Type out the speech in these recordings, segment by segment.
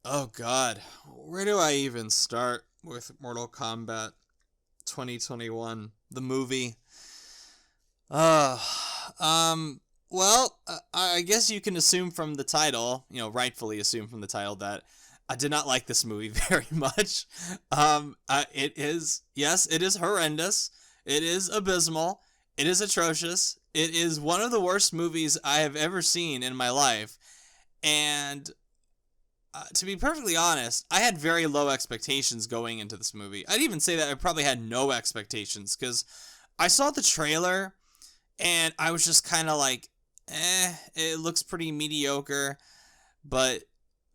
Oh God, where do I even start with Mortal Kombat 2021, the movie? Uh, um, I guess you can assume from the title, rightfully assume from the title that I did not like this movie very much. It is, yes, it is horrendous. It is abysmal. It is atrocious. It is one of the worst movies I have ever seen in my life. And to be perfectly honest, I had very low expectations going into this movie. I'd even say that I probably had no expectations because I saw the trailer and I was just kind of like, it looks pretty mediocre. But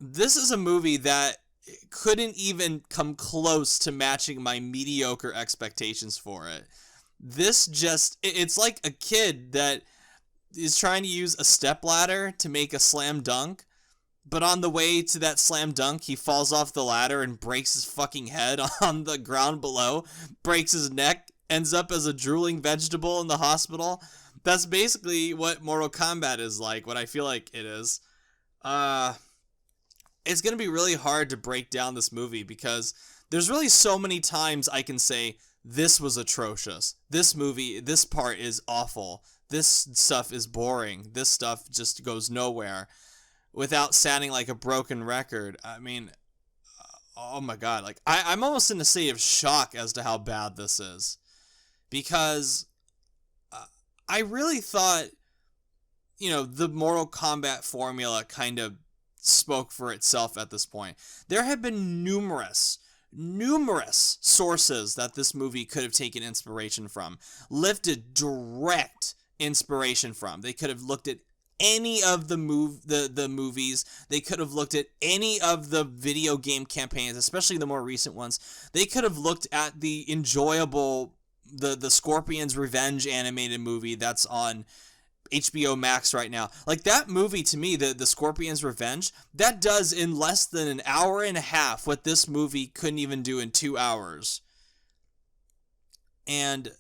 this is a movie that couldn't even come close to matching my mediocre expectations for it. It's like a kid that is trying to use a stepladder to make a slam dunk, but on the way to that slam dunk, he falls off the ladder and breaks his fucking head on the ground below, breaks his neck, ends up as a drooling vegetable in the hospital. That's basically what Mortal Kombat is like, what I feel like it is. Uh, it's going to be really hard to break down this movie because there's really so many times I can say, this was atrocious. This movie, this part is awful. This stuff is boring. This stuff just goes nowhere without sounding like a broken record. I mean, oh my God. Like, I'm almost in a state of shock as to how bad this is. Because I really thought, the Mortal Kombat formula kind of spoke for itself at this point. There have been numerous sources that this movie could have taken inspiration from, lifted direct inspiration from. They could have looked at any of the movies. They could have looked at any of the video game campaigns, especially the more recent ones. They could have looked at the enjoyable the Scorpion's Revenge animated movie that's on HBO Max right now. Like, that movie, to me, the Scorpion's Revenge, that does in less than an hour and a half what this movie couldn't even do in 2 hours. And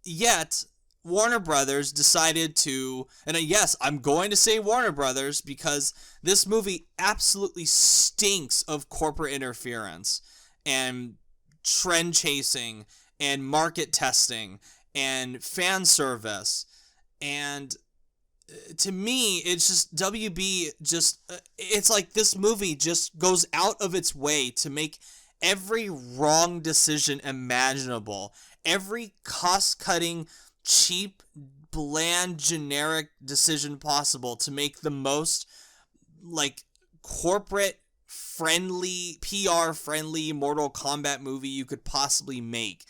yet Warner Brothers decided to, and yes, I'm going to say Warner Brothers because this movie absolutely stinks of corporate interference and trend chasing and market testing and fan service. And to me, it's just WB it's like this movie just goes out of its way to make every wrong decision imaginable, every cost-cutting, cheap, bland, generic decision possible to make the most, like, corporate friendly, PR friendly Mortal Kombat movie you could possibly make.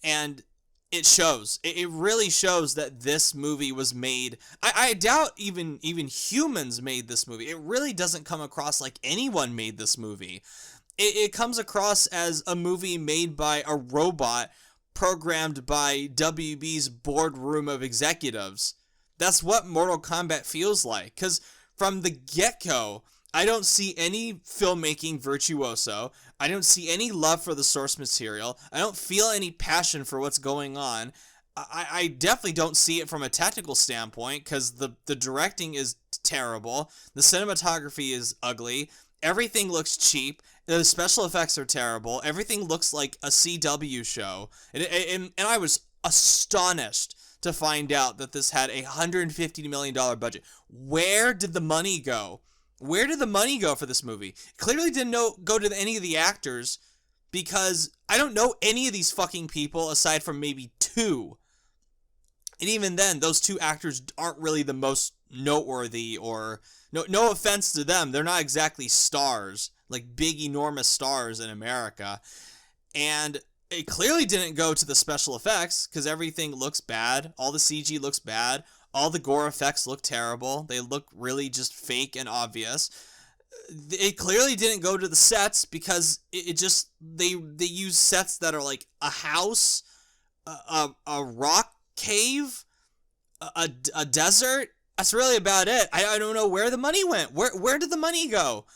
And it shows. It really shows that this movie was made. I doubt even humans made this movie. It really doesn't come across like anyone made this movie. It comes across as a movie made by a robot programmed by WB's boardroom of executives. That's what Mortal Kombat feels like. Because from the get-go, I don't see any filmmaking virtuoso. I don't see any love for the source material. I don't feel any passion for what's going on. I definitely don't see it from a technical standpoint because the directing is terrible. The cinematography is ugly. Everything looks cheap. The special effects are terrible. Everything looks like a CW show. And I was astonished to find out that this had a $150 million budget. Where did the money go? Where did the money go for this movie? Clearly didn't go to any of the actors because I don't know any of these fucking people aside from maybe two. And even then, those two actors aren't really the most noteworthy or... No offense to them, they're not exactly stars, like big, enormous stars in America. And it clearly didn't go to the special effects because everything looks bad. All the CG looks bad. All the gore effects look terrible. They look really just fake and obvious. It clearly didn't go to the sets because they use sets that are like a house, a rock cave, a desert. That's really about it. I don't know where the money went. Where did the money go?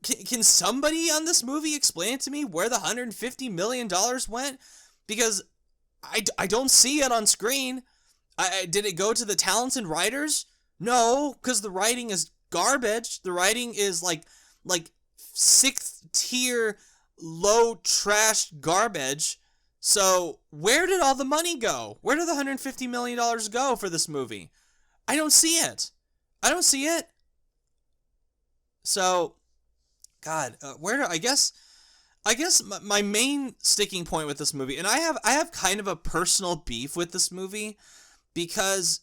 Can somebody on this movie explain it to me where the $150 million went? Because I don't see it on screen. Did it go to the talents and writers? No, because the writing is garbage. The writing is like 6th tier low trash garbage. So where did all the money go? Where did the $150 million go for this movie? I don't see it. I don't see it. So, God, I guess my main sticking point with this movie, and I have kind of a personal beef with this movie, because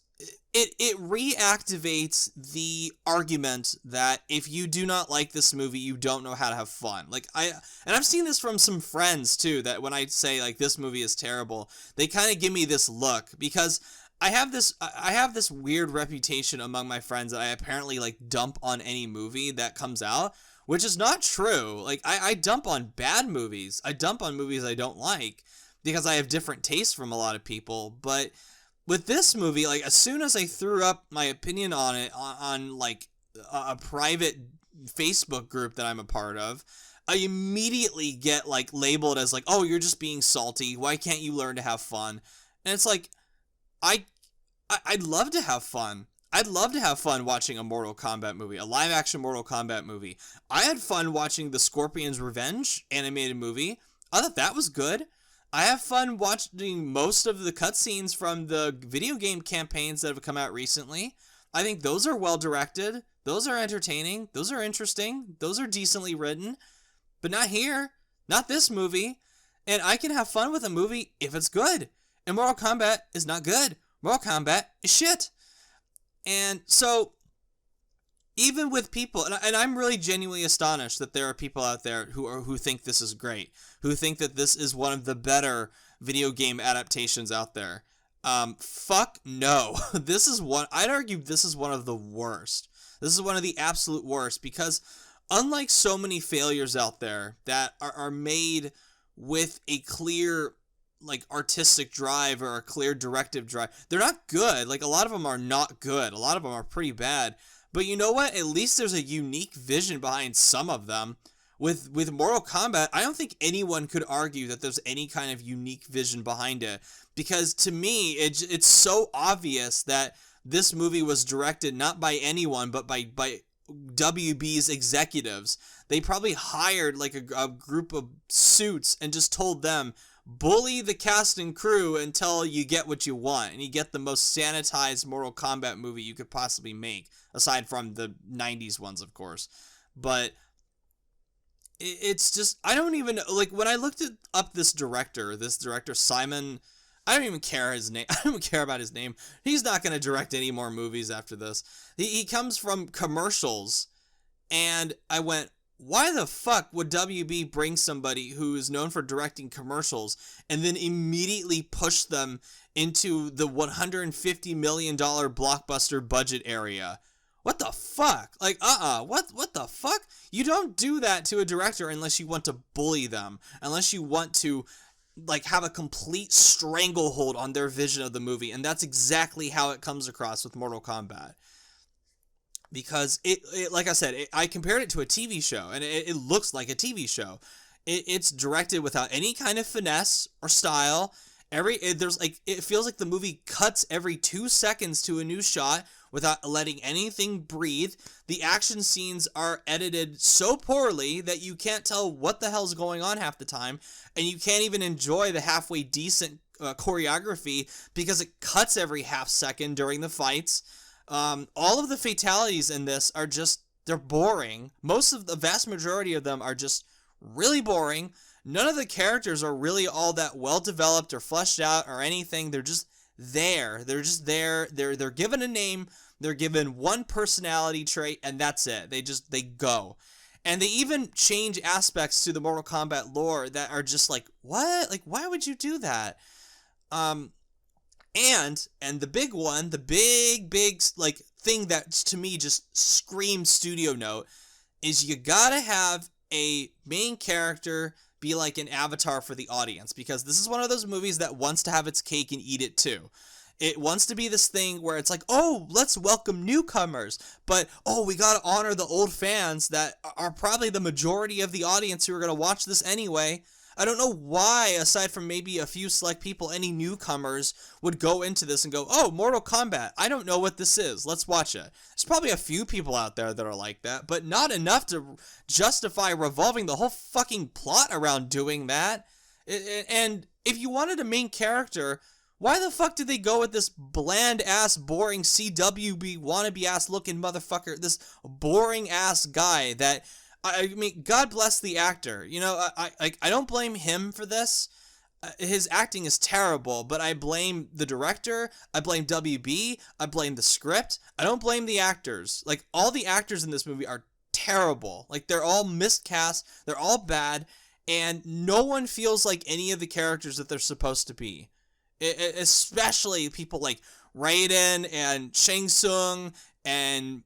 it reactivates the argument that if you do not like this movie, you don't know how to have fun. Like, I've seen this from some friends too, that when I say like this movie is terrible, they kind of give me this look, because I have this weird reputation among my friends that I apparently like dump on any movie that comes out, which is not true. Like, I dump on bad movies. I dump on movies I don't like because I have different tastes from a lot of people. But with this movie, like, as soon as I threw up my opinion on it on like a private Facebook group that I'm a part of, I immediately get like labeled as like, oh, you're just being salty. Why can't you learn to have fun? And it's like, I'd love to have fun. I'd love to have fun watching a Mortal Kombat movie, a live-action Mortal Kombat movie. I had fun watching the Scorpion's Revenge animated movie. I thought that was good. I have fun watching most of the cutscenes from the video game campaigns that have come out recently. I think those are well-directed. Those are entertaining. Those are interesting. Those are decently written. But not here. Not this movie. And I can have fun with a movie if it's good. And Mortal Kombat is not good. Mortal Kombat is shit. And so, even with people, and I'm really genuinely astonished that there are people out there who think this is great, who think that this is one of the better video game adaptations out there. Fuck no. I'd argue this is one of the worst. This is one of the absolute worst, because unlike so many failures out there that are made with a clear like artistic drive or a clear directive drive, they're not good. Like, a lot of them are not good. A lot of them are pretty bad. But you know what? At least there's a unique vision behind some of them. With Mortal Kombat, I don't think anyone could argue that there's any kind of unique vision behind it, because to me, it's so obvious that this movie was directed not by anyone, but by WB's executives. They probably hired like a group of suits and just told them, bully the cast and crew until you get what you want, and you get the most sanitized Mortal Kombat movie you could possibly make, aside from the 90s ones, of course. But it's just, I don't even, like, when I looked up this director, Simon, I don't even care his name. I don't even care about his name. He's not going to direct any more movies after this. He comes from commercials, and I went, why the fuck would WB bring somebody who is known for directing commercials and then immediately push them into the $150 million blockbuster budget area? What the fuck? Like, what the fuck? You don't do that to a director unless you want to bully them, unless you want to, like, have a complete stranglehold on their vision of the movie, and that's exactly how it comes across with Mortal Kombat. Because it like I said, I compared it to a TV show, and it looks like a TV show. It's directed without any kind of finesse or style. It feels like the movie cuts every 2 seconds to a new shot without letting anything breathe. The action scenes are edited so poorly that you can't tell what the hell's going on half the time, and you can't even enjoy the halfway decent choreography because it cuts every half second during the fights. All of the fatalities in this are just, they're boring. The vast majority of them are just really boring. None of the characters are really all that well developed or fleshed out or anything. They're just there. They're just there. They're given a name. They're given one personality trait, and that's it. They go. And they even change aspects to the Mortal Kombat lore that are just like, what? Like, why would you do that? And the big one, the big, like, thing that to me just screams studio note is you gotta have a main character be like an avatar for the audience, because this is one of those movies that wants to have its cake and eat it too. It wants to be this thing where it's like, oh, let's welcome newcomers, but, oh, we gotta honor the old fans that are probably the majority of the audience who are gonna watch this anyway. I don't know why, aside from maybe a few select people, any newcomers would go into this and go, oh, Mortal Kombat, I don't know what this is. Let's watch it. There's probably a few people out there that are like that, but not enough to justify revolving the whole fucking plot around doing that. And if you wanted a main character, why the fuck did they go with this bland-ass, boring CWB wannabe-ass looking motherfucker, this boring-ass guy that... I mean, God bless the actor. You know, I don't blame him for this. His acting is terrible, but I blame the director. I blame WB. I blame the script. I don't blame the actors. Like, all the actors in this movie are terrible. Like, they're all miscast. They're all bad. And no one feels like any of the characters that they're supposed to be. Especially people like Raiden and Shang Tsung and...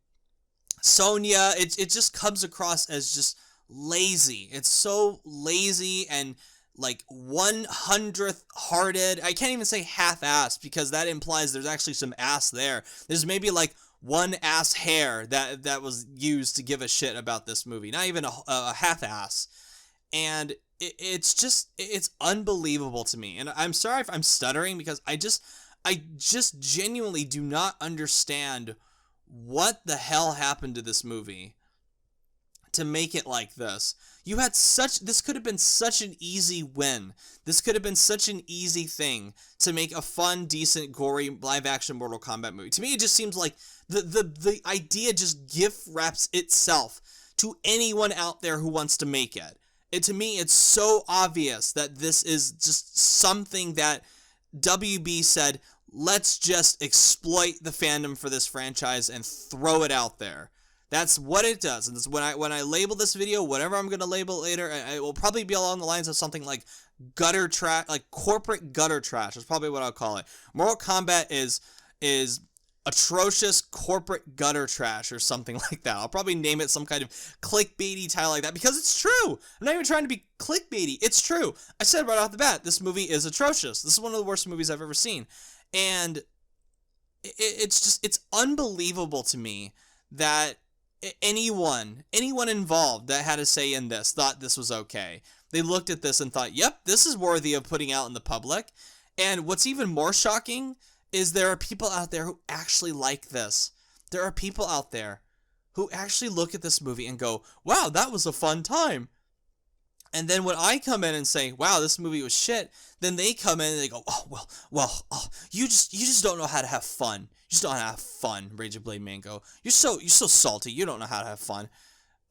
Sonya, it just comes across as just lazy. It's so lazy and like 100th hearted. I can't even say half-assed because that implies there's actually some ass there. There's maybe like one ass hair that was used to give a shit about this movie. Not even a half-ass. And it's unbelievable to me. And I'm sorry if I'm stuttering because I just genuinely do not understand what the hell happened to this movie to make it like this. This could have been such an easy win. This could have been such an easy thing to make a fun, decent, gory, live-action Mortal Kombat movie. To me, it just seems like the idea just gift wraps itself to anyone out there who wants to make it. To me, it's so obvious that this is just something that WB said, let's just exploit the fandom for this franchise and throw it out there. That's what it does. And this, when I label this video, whatever I'm going to label it later, it will probably be along the lines of something like gutter trash, like corporate gutter trash. That's probably what I'll call it. Mortal Kombat is atrocious corporate gutter trash or something like that. I'll probably name it some kind of clickbaity title like that because it's true. I'm not even trying to be clickbaity. It's true. I said right off the bat, this movie is atrocious. This is one of the worst movies I've ever seen. And it's unbelievable to me that anyone involved that had a say in this thought this was okay. They looked at this and thought, yep, this is worthy of putting out in the public. And what's even more shocking is there are people out there who actually like this. There are people out there who actually look at this movie and go, wow, that was a fun time. And then when I come in and say, wow, this movie was shit, then they come in and they go, oh, you just don't know how to have fun. You just don't know how to have fun, Rage of Blade Mango. You're so salty. You don't know how to have fun.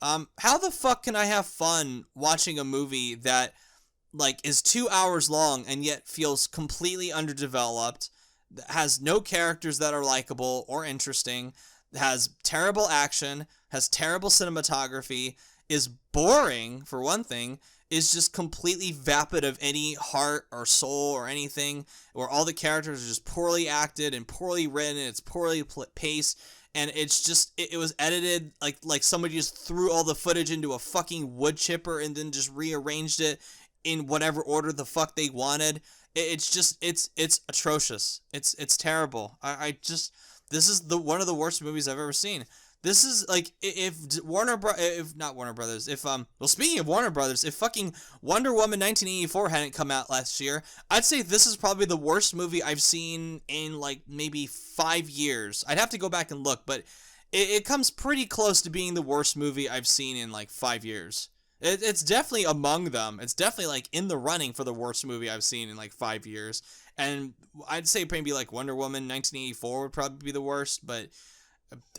How the fuck can I have fun watching a movie that, like, is 2 hours long and yet feels completely underdeveloped, has no characters that are likable or interesting, has terrible action, has terrible cinematography, is boring, for one thing, is just completely vapid of any heart or soul or anything, where all the characters are just poorly acted and poorly written, and it's poorly paced, and it's just, it was edited like somebody just threw all the footage into a fucking wood chipper and then just rearranged it in whatever order the fuck they wanted. It's just, it's atrocious. It's terrible. This is one of the worst movies I've ever seen. This is like, speaking of Warner Brothers, if fucking Wonder Woman 1984 hadn't come out last year, I'd say this is probably the worst movie I've seen in like maybe 5 years. I'd have to go back and look, but it comes pretty close to being the worst movie I've seen in like 5 years. It's definitely among them. It's definitely like in the running for the worst movie I've seen in like 5 years. And I'd say maybe like Wonder Woman 1984 would probably be the worst, but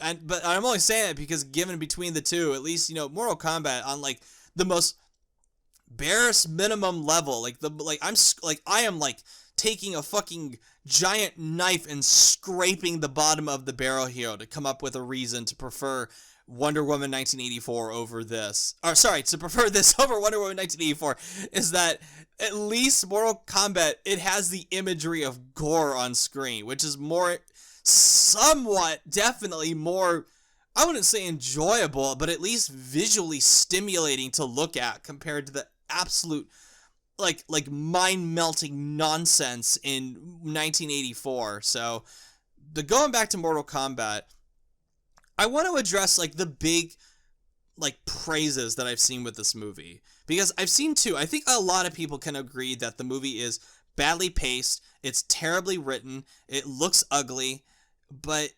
I'm only saying it because given between the two, at least, you know, Mortal Kombat on like the most barest minimum level, I am like taking a fucking giant knife and scraping the bottom of the barrel here to come up with a reason to prefer Wonder Woman 1984 over this. Or sorry, to prefer this over Wonder Woman 1984 is that at least Mortal Kombat, it has the imagery of gore on screen, which is more, somewhat, definitely more, I wouldn't say enjoyable, but at least visually stimulating to look at compared to the absolute, like mind-melting nonsense in 1984. So, going back to Mortal Kombat, I want to address, like, the big, like praises that I've seen with this movie, because I've seen two. I think a lot of people can agree that the movie is badly paced, it's terribly written, it looks ugly, but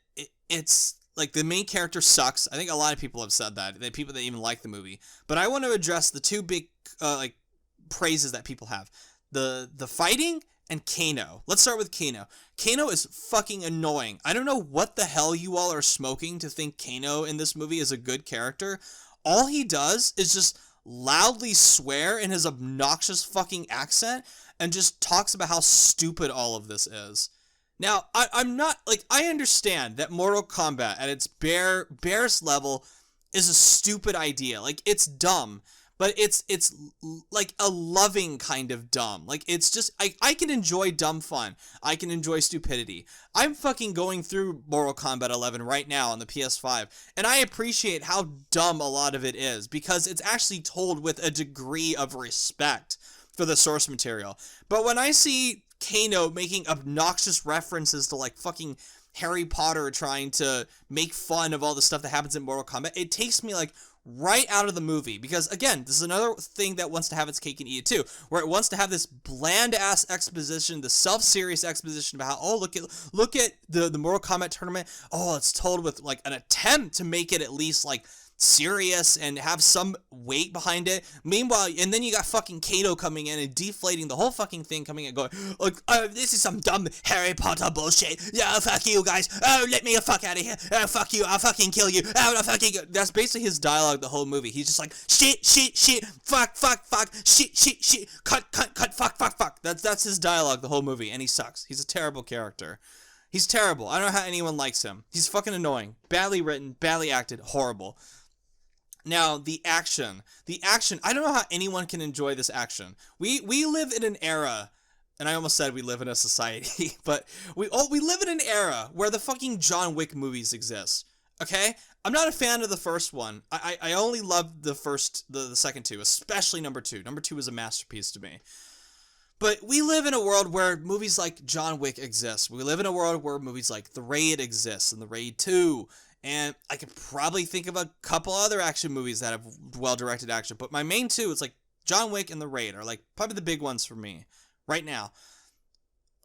it's like the main character sucks. I think a lot of people have said that, people that even like the movie. But I want to address the two big like praises that people have. The fighting and Kano. Let's start with Kano. Kano is fucking annoying. I don't know what the hell you all are smoking to think Kano in this movie is a good character. All he does is just loudly swear in his obnoxious fucking accent and just talks about how stupid all of this is. Now, I'm not, like, I understand that Mortal Kombat at its barest level is a stupid idea. Like, it's dumb, but it's like a loving kind of dumb. Like, it's just, I can enjoy dumb fun. I can enjoy stupidity. I'm fucking going through Mortal Kombat 11 right now on the PS5, and I appreciate how dumb a lot of it is, because it's actually told with a degree of respect for the source material. But when I see Kano making obnoxious references to like fucking Harry Potter trying to make fun of all the stuff that happens in Mortal Kombat, it takes me like right out of the movie, because again, this is another thing that wants to have its cake and eat it too, where it wants to have this bland ass exposition, the self-serious exposition about how, oh, look at the Mortal Kombat tournament, oh, it's told with like an attempt to make it at least like serious and have some weight behind it. Meanwhile, and then you got fucking Kano coming in and deflating the whole fucking thing, coming in going, like, oh, this is some dumb Harry Potter bullshit. Yeah, fuck you guys. Oh, let me the fuck out of here. Oh, fuck you. I'll fucking kill you. Oh, no, fucking. That's basically his dialogue the whole movie. He's just like, shit, fuck, shit, cut, fuck. That's his dialogue the whole movie, and he sucks. He's a terrible character. He's terrible. I don't know how anyone likes him. He's fucking annoying. Badly written, badly acted, horrible. Now, the action, I don't know how anyone can enjoy this action. We live in an era, and I almost said we live in a society, but we live in an era where the fucking John Wick movies exist, okay? I'm not a fan of the first one. I only loved the second two, especially number two. Number two was a masterpiece to me. But we live in a world where movies like John Wick exist. We live in a world where movies like The Raid exists, and The Raid 2, and I could probably think of a couple other action movies that have well-directed action. But my main two, it's like John Wick and The Raid are like probably the big ones for me right now.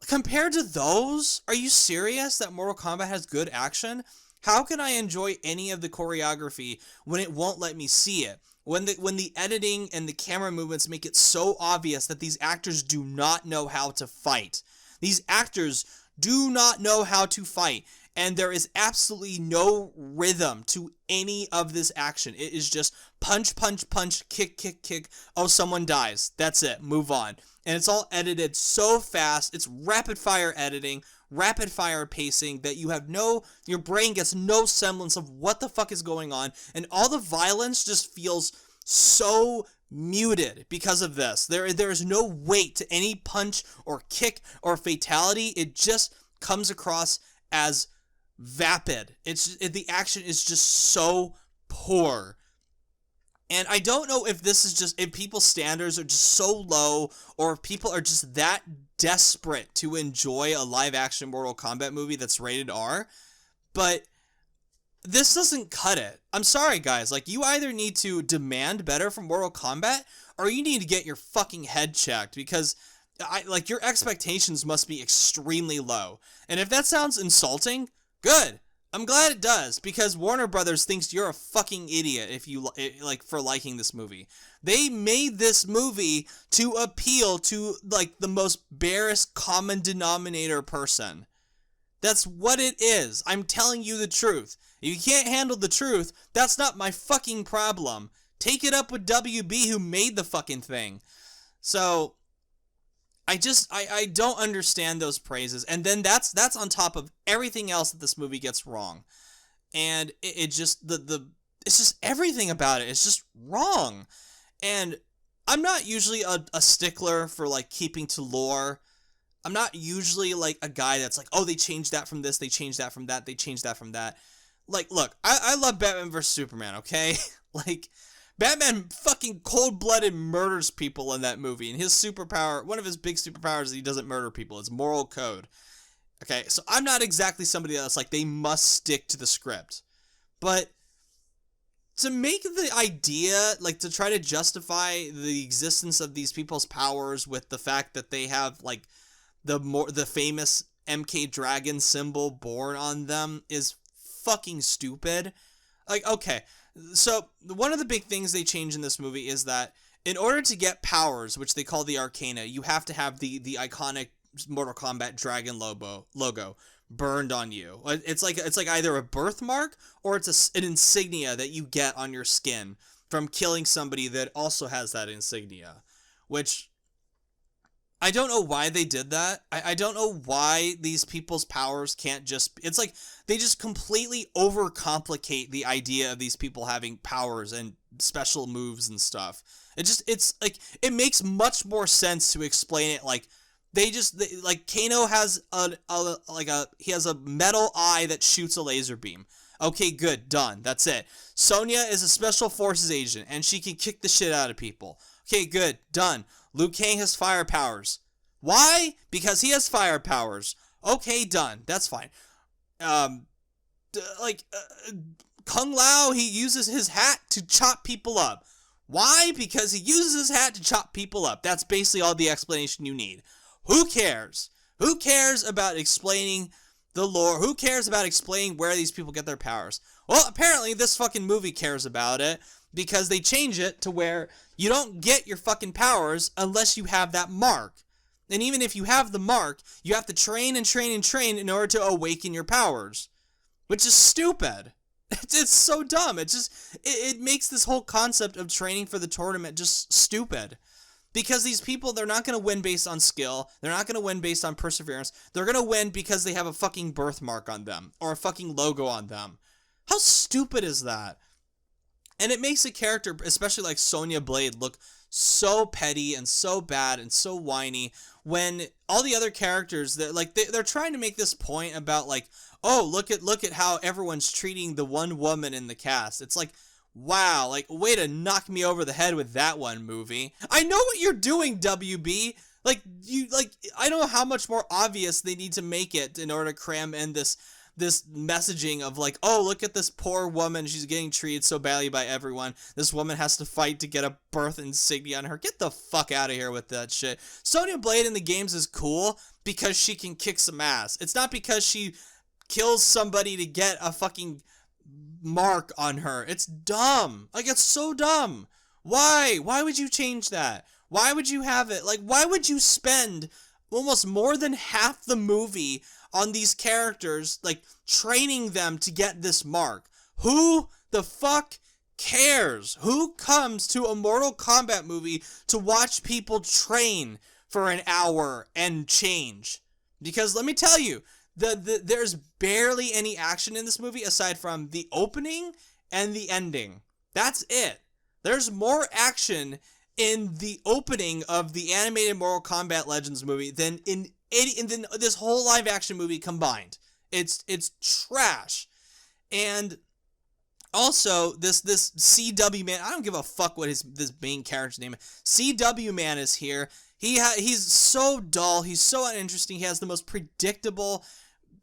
Compared to those, are you serious that Mortal Kombat has good action? How can I enjoy any of the choreography when it won't let me see it? When the editing and the camera movements make it so obvious that these actors do not know how to fight. These actors do not know how to fight. And there is absolutely no rhythm to any of this action. It is just punch, kick. Oh, someone dies. That's it. Move on. And it's all edited so fast. It's rapid fire editing, rapid fire pacing that your brain gets no semblance of what the fuck is going on. And all the violence just feels so muted because of this. There is no weight to any punch or kick or fatality. It just comes across as vapid. The action is just so poor. And I don't know if this is just, if people's standards are just so low, or if people are just that desperate to enjoy a live action Mortal Kombat movie that's rated R, but this doesn't cut it. I'm sorry, guys. Like, you either need to demand better from Mortal Kombat, or you need to get your fucking head checked, because your expectations must be extremely low. And if that sounds insulting, good. I'm glad it does, because Warner Brothers thinks you're a fucking idiot for liking this movie. They made this movie to appeal to like the most barest common denominator person. That's what it is. I'm telling you the truth. If you can't handle the truth, that's not my fucking problem. Take it up with WB, who made the fucking thing. So I don't understand those praises. And then that's on top of everything else that this movie gets wrong. And it just, it's just everything about it. It's just wrong. And I'm not usually a stickler for like keeping to lore. I'm not usually like a guy that's like, oh, they changed that from this, they changed that from that, they changed that from that. Like, look, I love Batman vs. Superman, okay? Like, Batman fucking cold-blooded murders people in that movie, and his superpower, one of his big superpowers is he doesn't murder people. It's moral code. Okay, so I'm not exactly somebody that's like, they must stick to the script. But to make the idea, like, to try to justify the existence of these people's powers with the fact that they have, like, the famous MK Dragon symbol born on them is fucking stupid. Like, okay, so one of the big things they change in this movie is that in order to get powers, which they call the Arcana, you have to have the iconic Mortal Kombat Dragon logo burned on you. It's like either a birthmark or it's an insignia that you get on your skin from killing somebody that also has that insignia, which I don't know why they did that. I don't know why these people's powers can't just... It's like they just completely overcomplicate the idea of these people having powers and special moves and stuff. It's like, it makes much more sense to explain it like like Kano has he has a metal eye that shoots a laser beam. Okay, good, done. That's it. Sonya is a special forces agent and she can kick the shit out of people. Okay, good, done. Liu Kang has fire powers. Why? Because he has fire powers. Okay, done. That's fine. Kung Lao, he uses his hat to chop people up. Why? Because he uses his hat to chop people up. That's basically all the explanation you need. Who cares? Who cares about explaining the lore? Who cares about explaining where these people get their powers? Well, apparently this fucking movie cares about it because they change it to where you don't get your fucking powers unless you have that mark. And even if you have the mark, you have to train and train and train in order to awaken your powers. Which is stupid. It's so dumb. It makes this whole concept of training for the tournament just stupid. Because these people, they're not going to win based on skill. They're not going to win based on perseverance. They're going to win because they have a fucking birthmark on them. Or a fucking logo on them. How stupid is that? And it makes a character, especially like Sonya Blade, look so petty and so bad and so whiny. When all the other characters, they're trying to make this point about like, oh, look at how everyone's treating the one woman in the cast. It's like, wow, like, way to knock me over the head with that one, movie. I know what you're doing, WB. I don't know how much more obvious they need to make it in order to cram in this messaging of like, oh, look at this poor woman. She's getting treated so badly by everyone. This woman has to fight to get a birth insignia on her. Get the fuck out of here with that shit. Sonya Blade in the games is cool because she can kick some ass. It's not because she kills somebody to get a fucking mark on her. It's dumb. Like, it's so dumb. Why would you change that? Why would you have it? Like, why would you spend almost more than half the movie on these characters, like, training them to get this mark? Who the fuck cares? Who comes to a Mortal Kombat movie to watch people train for an hour and change? Because let me tell you, there's barely any action in this movie aside from the opening and the ending. That's it. There's more action in the opening of the animated Mortal Kombat Legends movie than in this whole live action movie combined. It's trash. And also this CW man, I don't give a fuck what this main character's name is. CW man is here. He's so dull. He's so uninteresting. He has the most predictable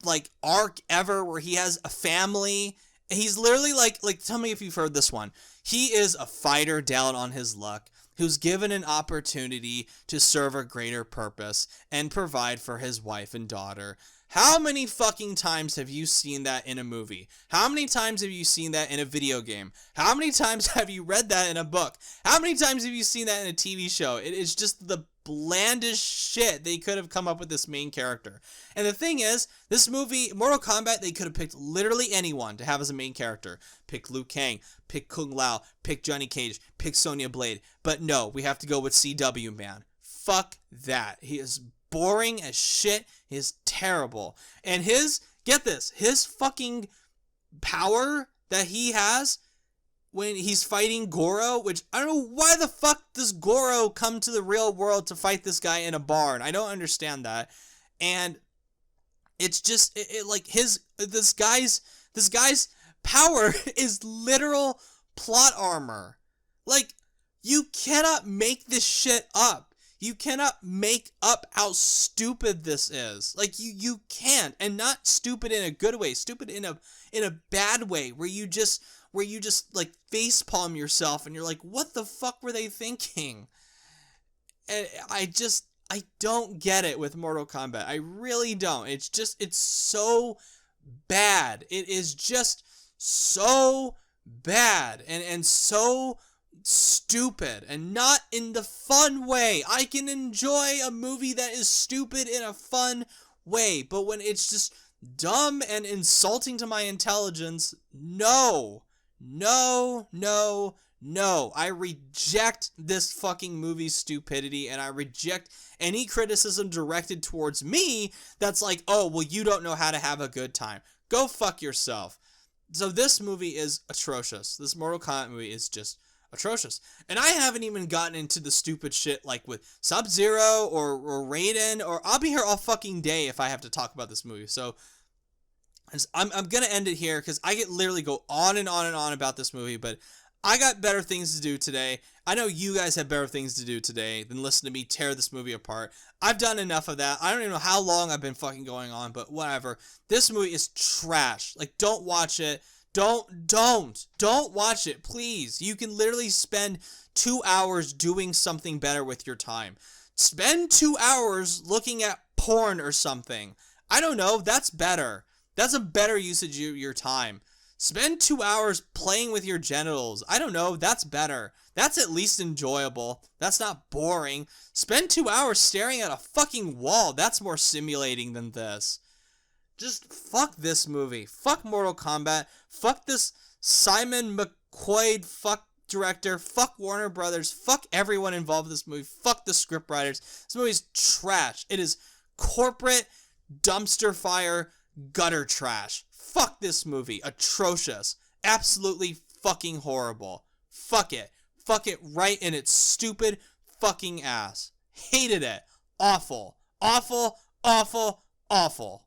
like arc ever where he has a family. He's literally like tell me if you've heard this one. He is a fighter down on his luck who's given an opportunity to serve a greater purpose and provide for his wife and daughter. How many fucking times have you seen that in a movie? How many times have you seen that in a video game? How many times have you read that in a book? How many times have you seen that in a TV show? It is just the blandest shit they could have come up with this main character. And the thing is, this movie, Mortal Kombat, they could have picked literally anyone to have as a main character. Pick Liu Kang, pick Kung Lao, pick Johnny Cage, pick Sonya Blade. But no, we have to go with CW, man. Fuck that. He is boring as shit. He is terrible. And get this, his fucking power that he has when he's fighting Goro, which I don't know why the fuck does Goro come to the real world to fight this guy in a barn. I don't understand that. And it's just like this guy's power is literal plot armor. Like, you cannot make this shit up. You cannot make up how stupid this is. Like, you can't. And not stupid in a good way. Stupid in a bad way where you just where you just like facepalm yourself and you're like, what the fuck were they thinking? And I don't get it with Mortal Kombat. I really don't. It's so bad. It is just so bad and so stupid, and not in the fun way. I can enjoy a movie that is stupid in a fun way, but when it's just dumb and insulting to my intelligence, no. I reject this fucking movie's stupidity, and I reject any criticism directed towards me that's like, oh, well, you don't know how to have a good time. Go fuck yourself. So this movie is atrocious. This Mortal Kombat movie is just atrocious. And I haven't even gotten into the stupid shit like with Sub-Zero or Raiden, or I'll be here all fucking day if I have to talk about this movie. So I'm going to end it here because I could literally go on and on and on about this movie, but I got better things to do today. I know you guys have better things to do today than listen to me tear this movie apart. I've done enough of that. I don't even know how long I've been fucking going on, but whatever. This movie is trash. Like, don't watch it. Don't watch it, please. You can literally spend 2 hours doing something better with your time. Spend 2 hours looking at porn or something. I don't know. That's better. That's a better usage of your time. Spend 2 hours playing with your genitals. I don't know. That's better. That's at least enjoyable. That's not boring. Spend 2 hours staring at a fucking wall. That's more stimulating than this. Just fuck this movie. Fuck Mortal Kombat. Fuck this Simon McQuaid fuck director. Fuck Warner Brothers. Fuck everyone involved in this movie. Fuck the scriptwriters. This movie's trash. It is corporate dumpster fire gutter trash. Fuck this movie. Atrocious. Absolutely fucking horrible. Fuck it. Fuck it right in its stupid fucking ass. Hated it. Awful. Awful. Awful. Awful.